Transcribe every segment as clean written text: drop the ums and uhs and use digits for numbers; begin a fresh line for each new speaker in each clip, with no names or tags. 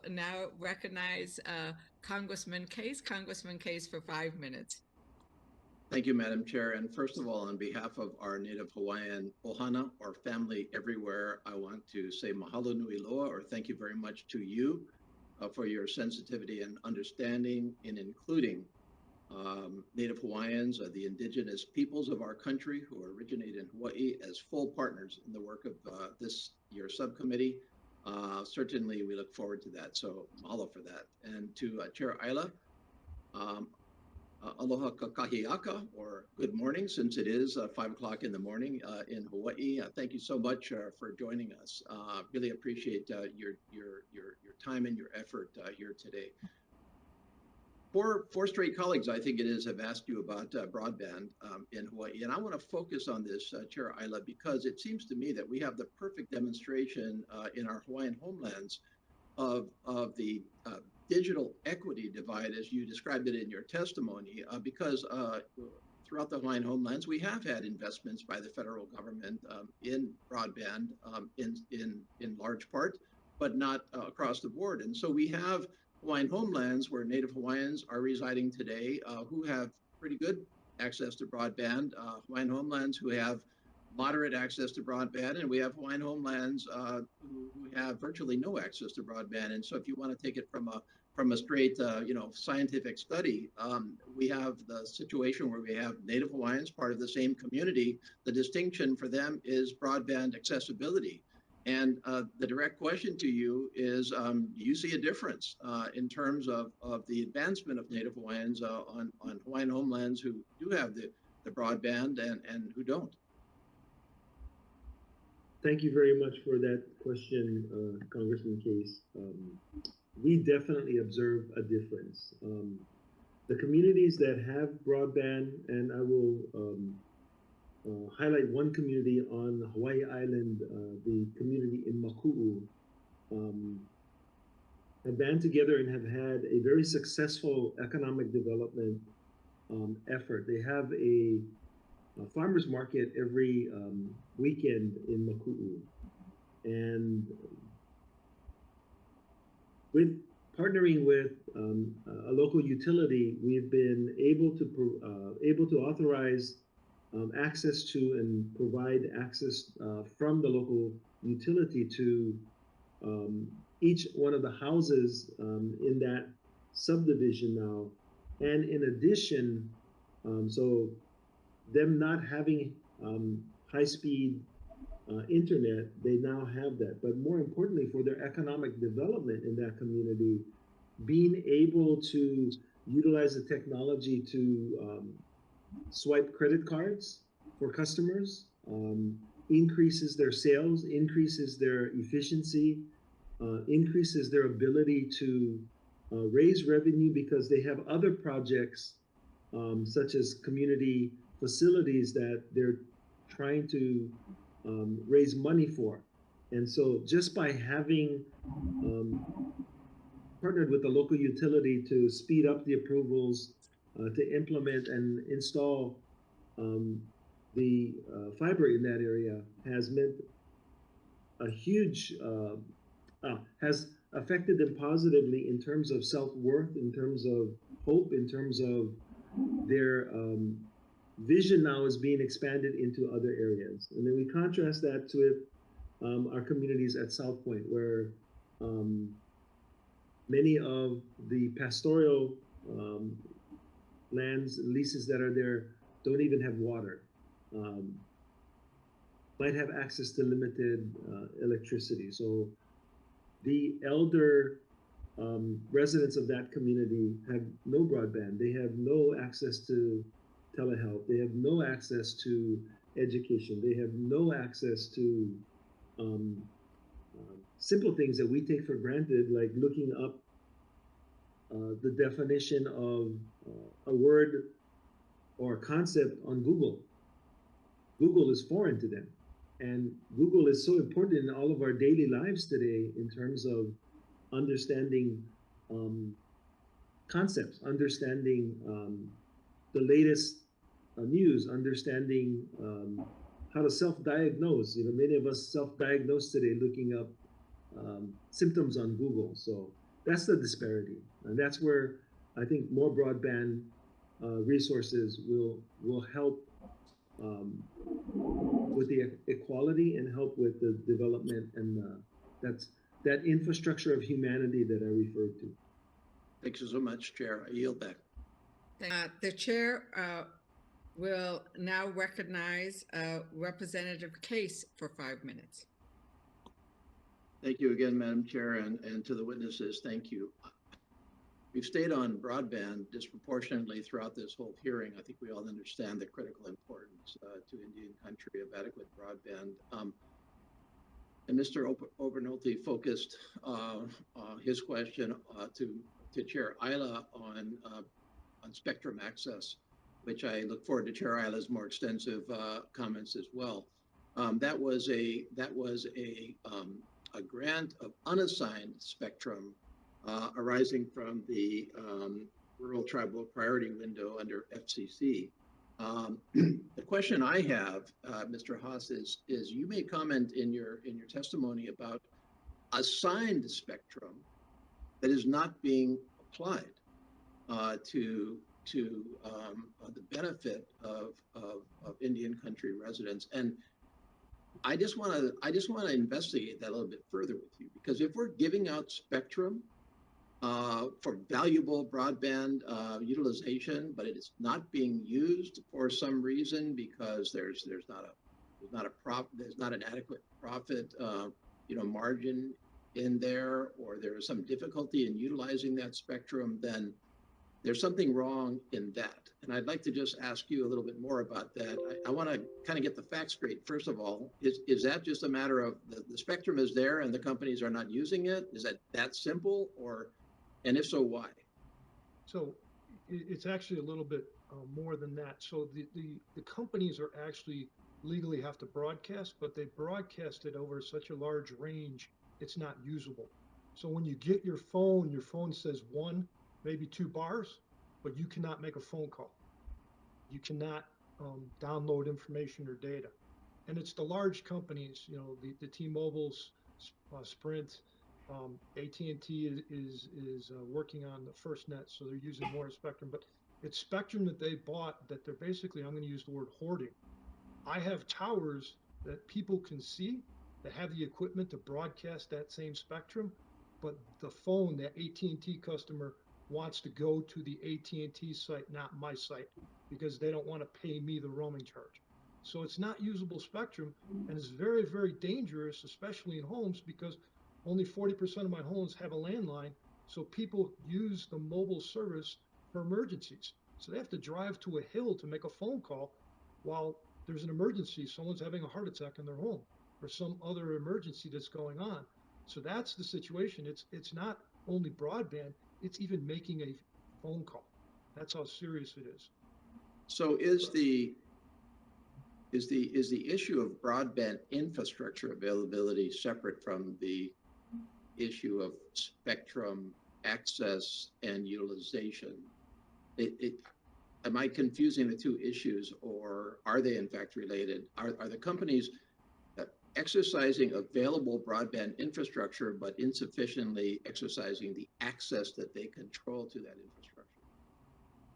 now recognize Congressman Case. Congressman Case for 5 minutes.
Thank you, Madam Chair. And first of all, on behalf of our Native Hawaiian ohana, our family everywhere, I want to say mahalo nui loa, or thank you very much to you for your sensitivity and understanding in including Native Hawaiians, the indigenous peoples of our country who originate in Hawaii, as full partners in the work of this year's subcommittee. Certainly, we look forward to that. So mahalo for that. And to Chair Ayla, aloha kakahiaka, or good morning, since it is 5 o'clock in the morning in Hawaii. Thank you so much for joining us. Really appreciate your time and your effort here today. Four straight colleagues, I think it is, have asked you about broadband in Hawaii. And I want to focus on this, Chair Ayla, because it seems to me that we have the perfect demonstration in our Hawaiian homelands of the digital equity divide, as you described it in your testimony, because throughout the Hawaiian homelands, we have had investments by the federal government in broadband in large part, but not across the board. And so we have Hawaiian homelands where Native Hawaiians are residing today who have pretty good access to broadband, Hawaiian homelands who have moderate access to broadband, and we have Hawaiian homelands who have virtually no access to broadband. And so if you want to take it from a straight scientific study, we have the situation where we have Native Hawaiians, part of the same community. The distinction for them is broadband accessibility. And the direct question to you is, do you see a difference in terms of the advancement of Native Hawaiians on Hawaiian homelands who do have the broadband and who don't?
Thank you very much for that question, Congressman Case. We definitely observe a difference. The communities that have broadband, and I will highlight one community on Hawaii Island, the community in Maku'u, have band together and have had a very successful economic development effort. They have a farmers market every weekend in Maku'u, and with partnering with a local utility, we've been able to authorize access to and provide access from the local utility to each one of the houses in that subdivision now. And in addition, so them not having high-speed internet, they now have that. But more importantly, for their economic development in that community, being able to utilize the technology to swipe credit cards for customers, increases their sales, increases their efficiency, increases their ability to raise revenue because they have other projects such as community facilities that they're trying to raise money for. And so just by having partnered with the local utility to speed up the approvals, to implement and install the fiber in that area has meant a huge, has affected them positively in terms of self-worth, in terms of hope, in terms of their vision now is being expanded into other areas. And then we contrast that with our communities at South Point, where many of the pastoral lands, leases that are there don't even have water, might have access to limited electricity. So the elder residents of that community have no broadband. They have no access to telehealth. They have no access to education. They have no access to simple things that we take for granted, like looking up the definition of a word or a concept on Google. Google is foreign to them. And Google is so important in all of our daily lives today in terms of understanding concepts, understanding the latest news, understanding how to self-diagnose. Many of us self-diagnose today looking up symptoms on Google. So that's the disparity, and that's where I think more broadband resources will help with the equality and help with the development and that's that infrastructure of humanity that I referred to.
Thank you so much, Chair. I yield back.
The chair will now recognize Representative Case for 5 minutes.
Thank you again, Madam Chair, and to the witnesses, thank you. We've stayed on broadband disproportionately throughout this whole hearing. I think we all understand the critical importance to Indian country of adequate broadband. And Mr. Overnolty focused his question to Chair Ayla on spectrum access, which I look forward to Chair Ayla's more extensive comments as well. That was a grant of unassigned spectrum arising from the Rural Tribal Priority Window under FCC. The question I have, Mr. Haas, is you made comment in your testimony about assigned spectrum that is not being applied to the benefit of Indian country residents. And I just want to investigate that a little bit further with you, because if we're giving out spectrum for valuable broadband utilization, but it is not being used for some reason because there's not an adequate profit margin in there, or there is some difficulty in utilizing that spectrum, then there's something wrong in that. And I'd like to just ask you a little bit more about that. I want to kind of get the facts straight. First of all, is that just a matter of the spectrum is there and the companies are not using it? Is that simple, and if so, why?
So it's actually a little bit more than that. So the companies are actually legally have to broadcast, but they broadcast it over such a large range, it's not usable. So when you get your phone says 1, maybe 2 bars, but you cannot make a phone call. You cannot download information or data. And it's the large companies, the T-Mobile's, Sprint, AT&T is working on the FirstNet, so they're using more spectrum. But it's spectrum that they bought that they're basically, I'm going to use the word hoarding. I have towers that people can see that have the equipment to broadcast that same spectrum, but the phone, that AT&T customer, wants to go to the AT&T site, not my site, because they don't want to pay me the roaming charge. So it's not usable spectrum, and it's very, very dangerous, especially in homes, because only 40% of my homes have a landline, so people use the mobile service for emergencies. So they have to drive to a hill to make a phone call while there's an emergency, someone's having a heart attack in their home, or some other emergency that's going on. So that's the situation. It's not only broadband, it's even making a phone call. That's how serious it is.
So is the issue of broadband infrastructure availability separate from the issue of spectrum access and utilization? Am I confusing the two issues, or are they in fact related? Are the companies exercising available broadband infrastructure but insufficiently exercising the access that they control to that infrastructure?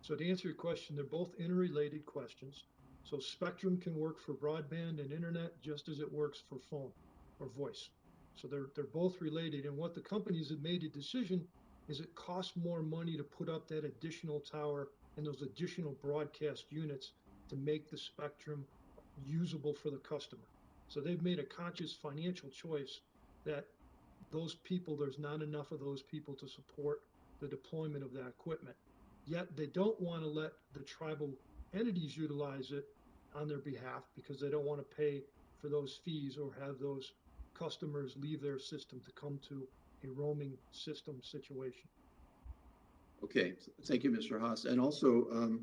So to answer your question, they're both interrelated questions. So spectrum can work for broadband and internet just as it works for phone or voice. So they're both related. And what the companies have made a decision is it costs more money to put up that additional tower and those additional broadcast units to make the spectrum usable for the customer. So they've made a conscious financial choice that those people, there's not enough of those people to support the deployment of that equipment. Yet they don't want to let the tribal entities utilize it on their behalf because they don't want to pay for those fees or have those customers leave their system to come to a roaming system situation.
Okay, thank you, Mr. Haas. And also,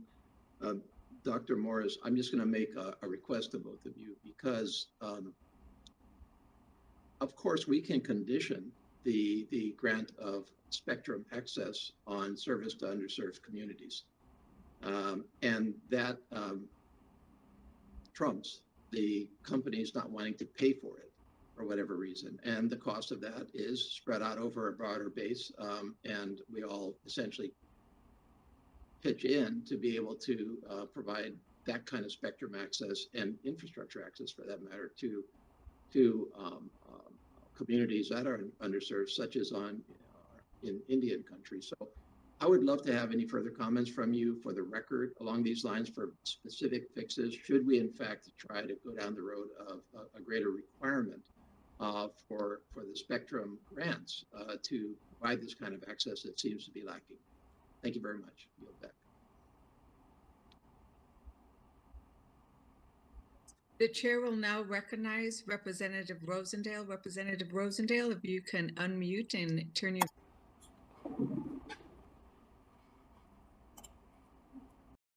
Dr. Morris, I'm just going to make a request to both of you, because of course we can condition the grant of spectrum access on service to underserved communities. And that trumps the companies not wanting to pay for it, for whatever reason. And the cost of that is spread out over a broader base. And we all essentially pitch in to be able to provide that kind of spectrum access and infrastructure access, for that matter, to communities that are underserved, such as in Indian country. So I would love to have any further comments from you for the record along these lines for specific fixes, should we in fact try to go down the road of a greater requirement for the spectrum grants to provide this kind of access that seems to be lacking. Thank you very much. Yield back.
The chair will now recognize Representative Rosendale. Representative Rosendale, if you can unmute and turn your